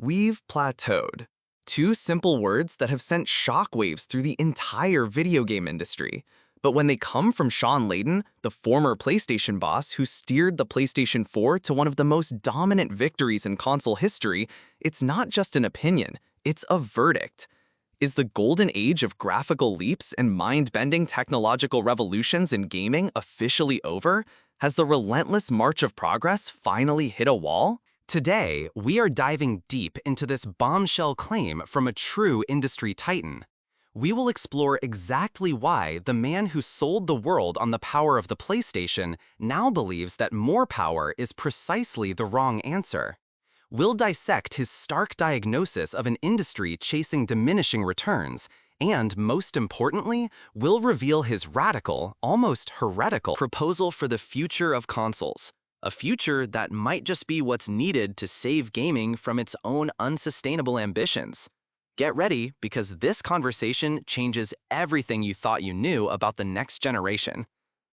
We've plateaued. Two simple words that have sent shockwaves through the entire video game industry. But when they come from Shawn Layden, the former PlayStation boss who steered the PlayStation 4 to one of the most dominant victories in console history, it's not just an opinion, it's a verdict. Is the golden age of graphical leaps and mind-bending technological revolutions in gaming officially over? Has the relentless march of progress finally hit a wall? Today, we are diving deep into this bombshell claim from a true industry titan. We will explore exactly why the man who sold the world on the power of the PlayStation now believes that more power is precisely the wrong answer. We'll dissect his stark diagnosis of an industry chasing diminishing returns, and most importantly, we'll reveal his radical, almost heretical proposal for the future of consoles. A future that might just be what's needed to save gaming from its own unsustainable ambitions. Get ready, because this conversation changes everything you thought you knew about the next generation.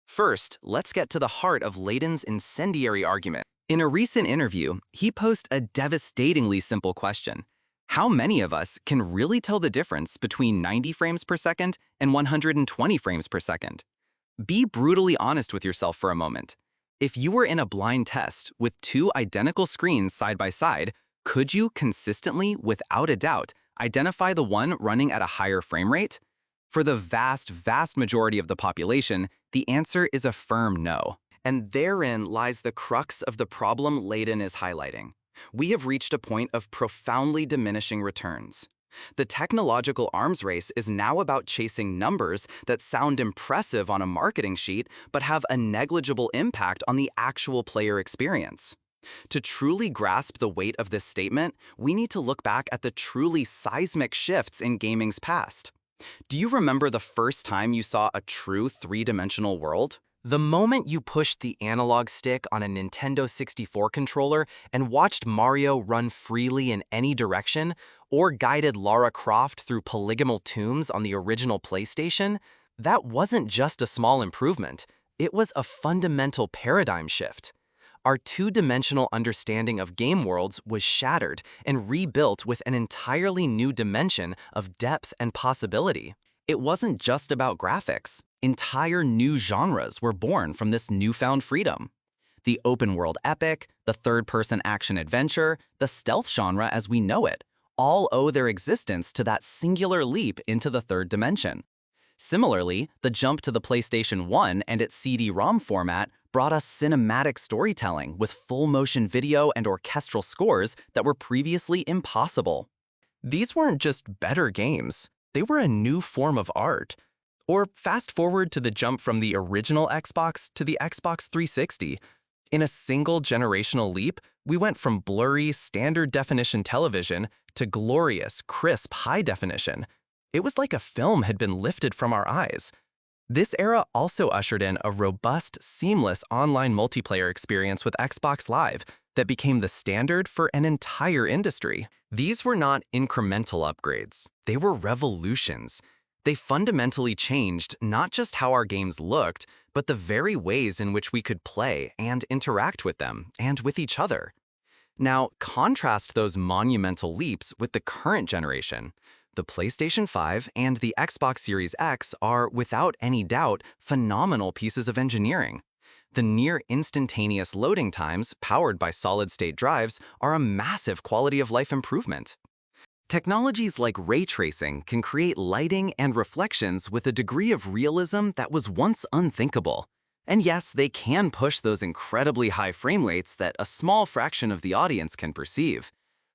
First, let's get to the heart of Layden's incendiary argument. In a recent interview, he posed a devastatingly simple question. How many of us can really tell the difference between 90 frames per second and 120 frames per second? Be brutally honest with yourself for a moment. If you were in a blind test with two identical screens side by side, could you consistently, without a doubt, identify the one running at a higher frame rate? For the vast majority of the population, the answer is a firm no. And therein lies the crux of the problem Layden is highlighting. We have reached a point of profoundly diminishing returns. The technological arms race is now about chasing numbers that sound impressive on a marketing sheet but have a negligible impact on the actual player experience. To truly grasp the weight of this statement, we need to look back at the truly seismic shifts in gaming's past. Do you remember the first time you saw a true three-dimensional world? The moment you pushed the analog stick on a Nintendo 64 controller and watched Mario run freely in any direction, or guided Lara Croft through polygonal tombs on the original PlayStation, that wasn't just a small improvement, it was a fundamental paradigm shift. Our two-dimensional understanding of game worlds was shattered and rebuilt with an entirely new dimension of depth and possibility. It wasn't just about graphics. Entire new genres were born from this newfound freedom. The open-world epic, the third-person action-adventure, the stealth genre as we know it, all owe their existence to that singular leap into the third dimension. Similarly, the jump to the PlayStation 1 and its CD-ROM format brought us cinematic storytelling with full-motion video and orchestral scores that were previously impossible. These weren't just better games, they were a new form of art. Or fast forward to the jump from the original Xbox to the Xbox 360. In a single generational leap, we went from blurry, standard-definition television to glorious, crisp, high-definition. It was like a film had been lifted from our eyes. This era also ushered in a robust, seamless online multiplayer experience with Xbox Live that became the standard for an entire industry. These were not incremental upgrades. They were revolutions. They fundamentally changed not just how our games looked, but the very ways in which we could play and interact with them and with each other. Now, contrast those monumental leaps with the current generation. The PlayStation 5 and the Xbox Series X are, without any doubt, phenomenal pieces of engineering. The near instantaneous loading times, powered by solid-state drives, are a massive quality-of-life improvement. Technologies like ray tracing can create lighting and reflections with a degree of realism that was once unthinkable. And yes, they can push those incredibly high frame rates that a small fraction of the audience can perceive.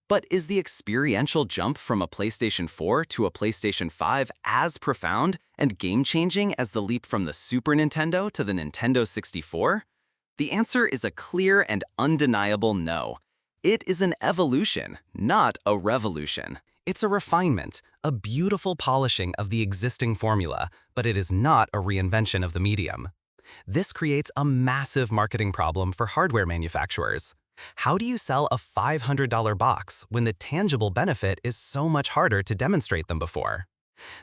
But is the experiential jump from a PlayStation 4 to a PlayStation 5 as profound and game-changing as the leap from the Super Nintendo to the Nintendo 64? The answer is a clear and undeniable no. It is an evolution, not a revolution. It's a refinement, a beautiful polishing of the existing formula, but it is not a reinvention of the medium. This creates a massive marketing problem for hardware manufacturers. How do you sell a $500 box when the tangible benefit is so much harder to demonstrate than before?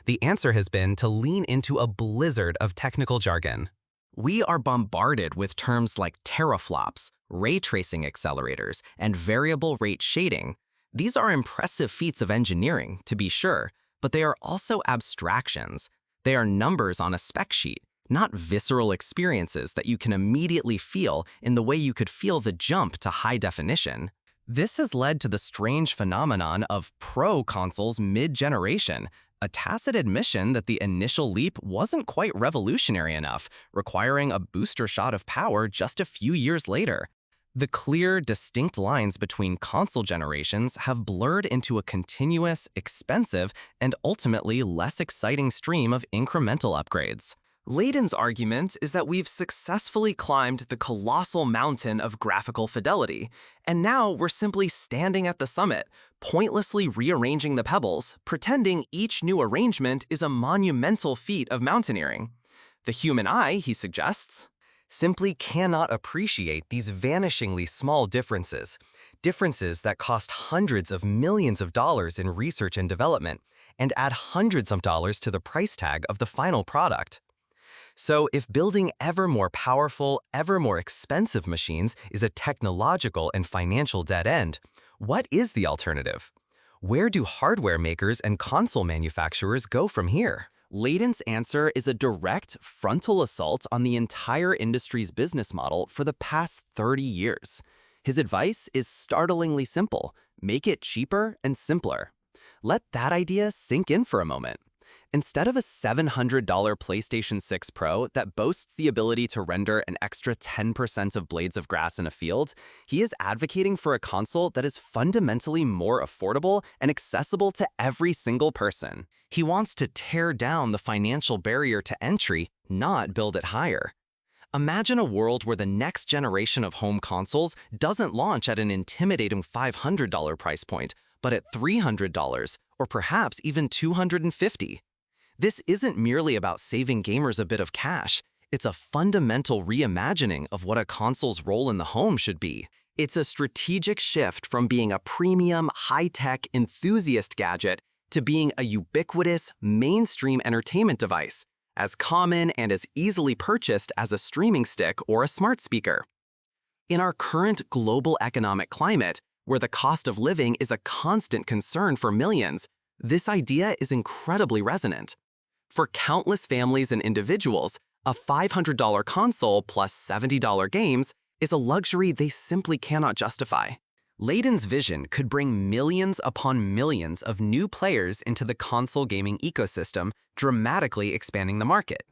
The answer has been to lean into a blizzard of technical jargon. We are bombarded with terms like teraflops, ray tracing accelerators, and variable rate shading. These are impressive feats of engineering, to be sure, but they are also abstractions. They are numbers on a spec sheet, not visceral experiences that you can immediately feel in the way you could feel the jump to high definition. This has led to the strange phenomenon of pro consoles mid-generation, a tacit admission that the initial leap wasn't quite revolutionary enough, requiring a booster shot of power just a few years later. The clear, distinct lines between console generations have blurred into a continuous, expensive, and ultimately less exciting stream of incremental upgrades. Layden's argument is that we've successfully climbed the colossal mountain of graphical fidelity, and now we're simply standing at the summit, pointlessly rearranging the pebbles, pretending each new arrangement is a monumental feat of mountaineering. The human eye, he suggests, simply cannot appreciate these vanishingly small differences that cost hundreds of millions of dollars in research and development, and add hundreds of dollars to the price tag of the final product. So if building ever more powerful, ever more expensive machines is a technological and financial dead end, what is the alternative? Where do hardware makers and console manufacturers go from here? Layden's answer is a direct, frontal assault on the entire industry's business model for the past 30 years. His advice is startlingly simple: make it cheaper and simpler. Let that idea sink in for a moment. Instead of a $700 PlayStation 6 Pro that boasts the ability to render an extra 10% of blades of grass in a field, he is advocating for a console that is fundamentally more affordable and accessible to every single person. He wants to tear down the financial barrier to entry, not build it higher. Imagine a world where the next generation of home consoles doesn't launch at an intimidating $500 price point, but at $300 or perhaps even $250. This isn't merely about saving gamers a bit of cash. It's a fundamental reimagining of what a console's role in the home should be. It's a strategic shift from being a premium, high-tech, enthusiast gadget to being a ubiquitous, mainstream entertainment device, as common and as easily purchased as a streaming stick or a smart speaker. In our current global economic climate, where the cost of living is a constant concern for millions, this idea is incredibly resonant. For countless families and individuals, a $500 console plus $70 games is a luxury they simply cannot justify. Layden's vision could bring millions upon millions of new players into the console gaming ecosystem, dramatically expanding the market.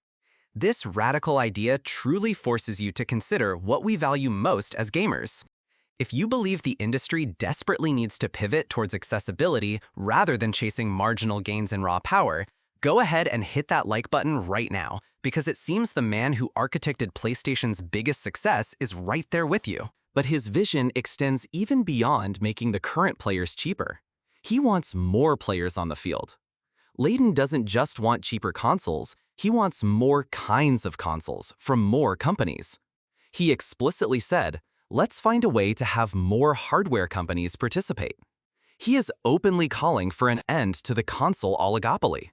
This radical idea truly forces you to consider what we value most as gamers. If you believe the industry desperately needs to pivot towards accessibility rather than chasing marginal gains in raw power, go ahead and hit that like button right now, because it seems the man who architected PlayStation's biggest success is right there with you. But his vision extends even beyond making the current players cheaper. He wants more players on the field. Layden doesn't just want cheaper consoles, he wants more kinds of consoles from more companies. He explicitly said, "Let's find a way to have more hardware companies participate." He is openly calling for an end to the console oligopoly.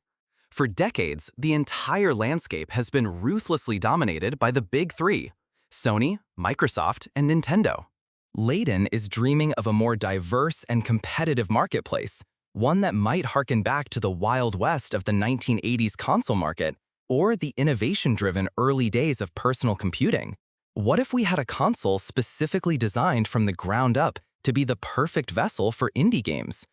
For decades, the entire landscape has been ruthlessly dominated by the big three: Sony, Microsoft, and Nintendo. Layden is dreaming of a more diverse and competitive marketplace, one that might harken back to the Wild West of the 1980s console market or the innovation-driven early days of personal computing. What if we had a console specifically designed from the ground up to be the perfect vessel for indie games?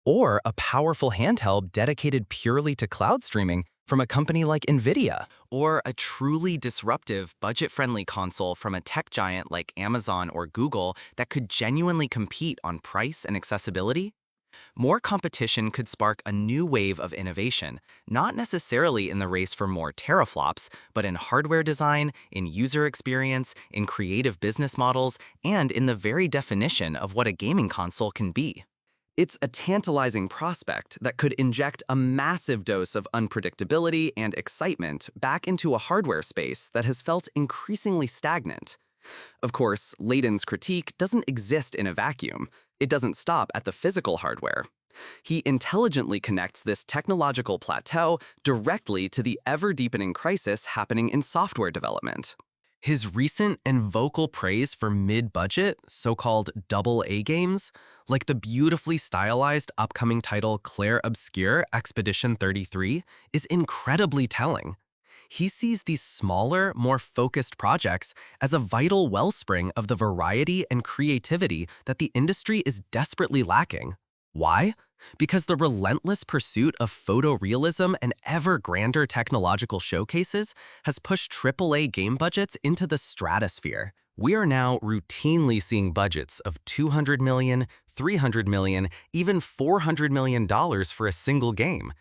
Or a powerful handheld dedicated purely to cloud streaming from a company like NVIDIA? Or a truly disruptive, budget-friendly console from a tech giant like Amazon or Google that could genuinely compete on price and accessibility? More competition could spark a new wave of innovation, not necessarily in the race for more teraflops, but in hardware design, in user experience, in creative business models, and in the very definition of what a gaming console can be. It's a tantalizing prospect that could inject a massive dose of unpredictability and excitement back into a hardware space that has felt increasingly stagnant. Of course, Layden's critique doesn't exist in a vacuum. It doesn't stop at the physical hardware. He intelligently connects this technological plateau directly to the ever-deepening crisis happening in software development. His recent and vocal praise for mid-budget, so-called double-A games, like the beautifully stylized upcoming title Clair Obscure Expedition 33, is incredibly telling. He sees these smaller, more focused projects as a vital wellspring of the variety and creativity that the industry is desperately lacking. Why? Because the relentless pursuit of photorealism and ever grander technological showcases has pushed AAA game budgets into the stratosphere. We are now routinely seeing budgets of $200 million, $300 million, even $400 million for a single game.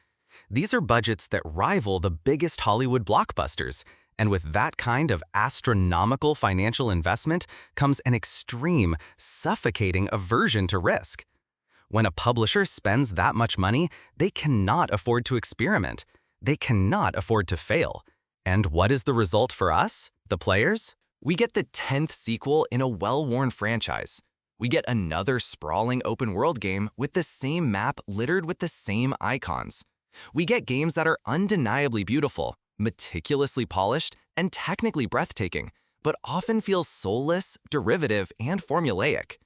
These are budgets that rival the biggest Hollywood blockbusters, and with that kind of astronomical financial investment comes an extreme, suffocating aversion to risk. When a publisher spends that much money, they cannot afford to experiment. They cannot afford to fail. And what is the result for us, the players? We get the 10th sequel in a well-worn franchise. We get another sprawling open-world game with the same map littered with the same icons. We get games that are undeniably beautiful, meticulously polished, and technically breathtaking, but often feel soulless, derivative, and formulaic.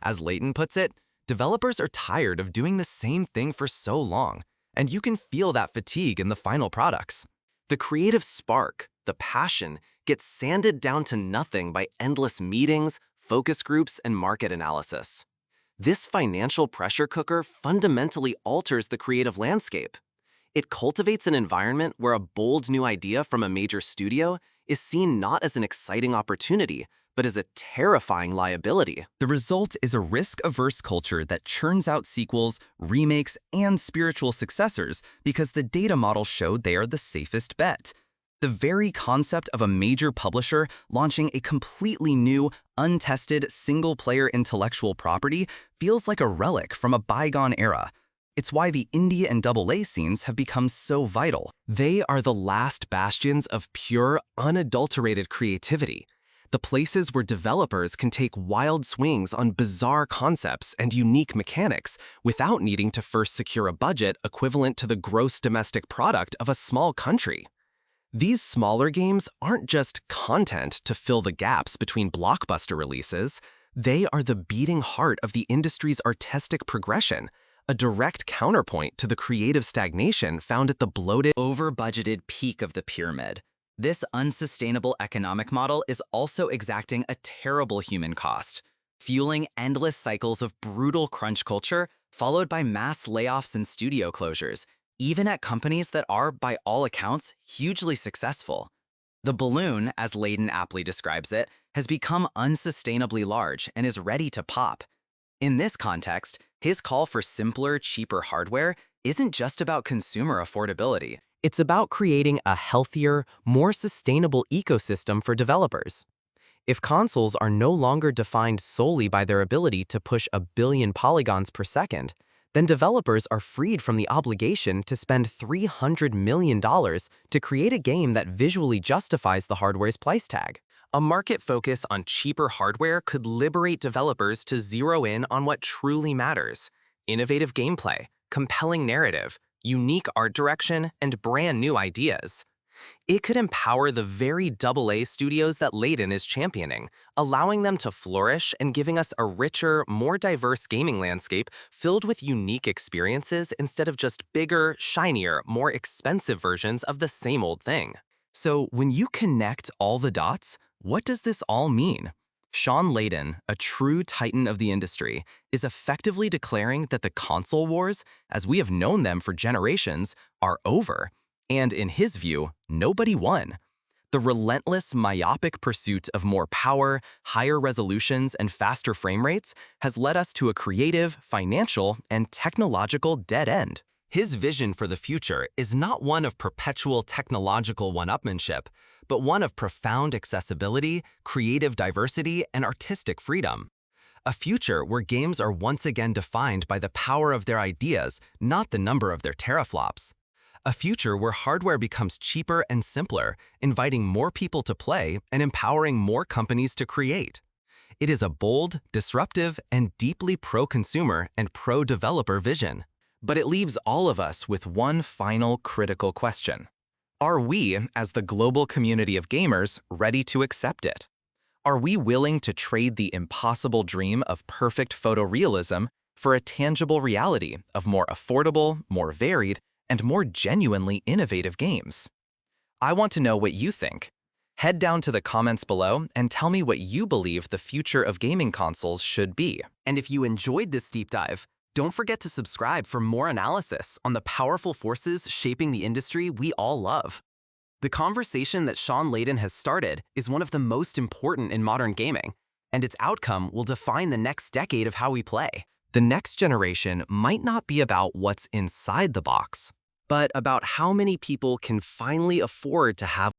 As Layden puts it, developers are tired of doing the same thing for so long, and you can feel that fatigue in the final products. The creative spark, the passion, gets sanded down to nothing by endless meetings, focus groups, and market analysis. This financial pressure cooker fundamentally alters the creative landscape. It cultivates an environment where a bold new idea from a major studio is seen not as an exciting opportunity, but as a terrifying liability. The result is a risk-averse culture that churns out sequels, remakes, and spiritual successors because the data model showed they are the safest bet. The very concept of a major publisher launching a completely new, untested, single-player intellectual property feels like a relic from a bygone era. It's why the indie and AA scenes have become so vital. They are the last bastions of pure, unadulterated creativity. The places where developers can take wild swings on bizarre concepts and unique mechanics without needing to first secure a budget equivalent to the gross domestic product of a small country. These smaller games aren't just content to fill the gaps between blockbuster releases. They are the beating heart of the industry's artistic progression, a direct counterpoint to the creative stagnation found at the bloated, over-budgeted peak of the pyramid. This unsustainable economic model is also exacting a terrible human cost, fueling endless cycles of brutal crunch culture followed by mass layoffs and studio closures, even at companies that are, by all accounts, hugely successful. The balloon, as Layden aptly describes it, has become unsustainably large and is ready to pop. In this context, his call for simpler, cheaper hardware isn't just about consumer affordability. It's about creating a healthier, more sustainable ecosystem for developers. If consoles are no longer defined solely by their ability to push 1 billion polygons per second, then developers are freed from the obligation to spend $300 million to create a game that visually justifies the hardware's price tag. A market focus on cheaper hardware could liberate developers to zero in on what truly matters: innovative gameplay, compelling narrative, unique art direction, and brand new ideas. It could empower the very AA studios that Layden is championing, allowing them to flourish and giving us a richer, more diverse gaming landscape filled with unique experiences instead of just bigger, shinier, more expensive versions of the same old thing. So when you connect all the dots, what does this all mean? Shawn Layden, a true titan of the industry, is effectively declaring that the console wars, as we have known them for generations, are over. And in his view, nobody won. The relentless, myopic pursuit of more power, higher resolutions, and faster frame rates has led us to a creative, financial, and technological dead end. His vision for the future is not one of perpetual technological one-upmanship, but one of profound accessibility, creative diversity, and artistic freedom. A future where games are once again defined by the power of their ideas, not the number of their teraflops. A future where hardware becomes cheaper and simpler, inviting more people to play and empowering more companies to create. It is a bold, disruptive, and deeply pro-consumer and pro-developer vision. But it leaves all of us with one final critical question. Are we, as the global community of gamers, ready to accept it? Are we willing to trade the impossible dream of perfect photorealism for a tangible reality of more affordable, more varied, and more genuinely innovative games? I want to know what you think. Head down to the comments below and tell me what you believe the future of gaming consoles should be. And if you enjoyed this deep dive, don't forget to subscribe for more analysis on the powerful forces shaping the industry we all love. The conversation that Shawn Layden has started is one of the most important in modern gaming, and its outcome will define the next decade of how we play. The next generation might not be about what's inside the box, but about how many people can finally afford to have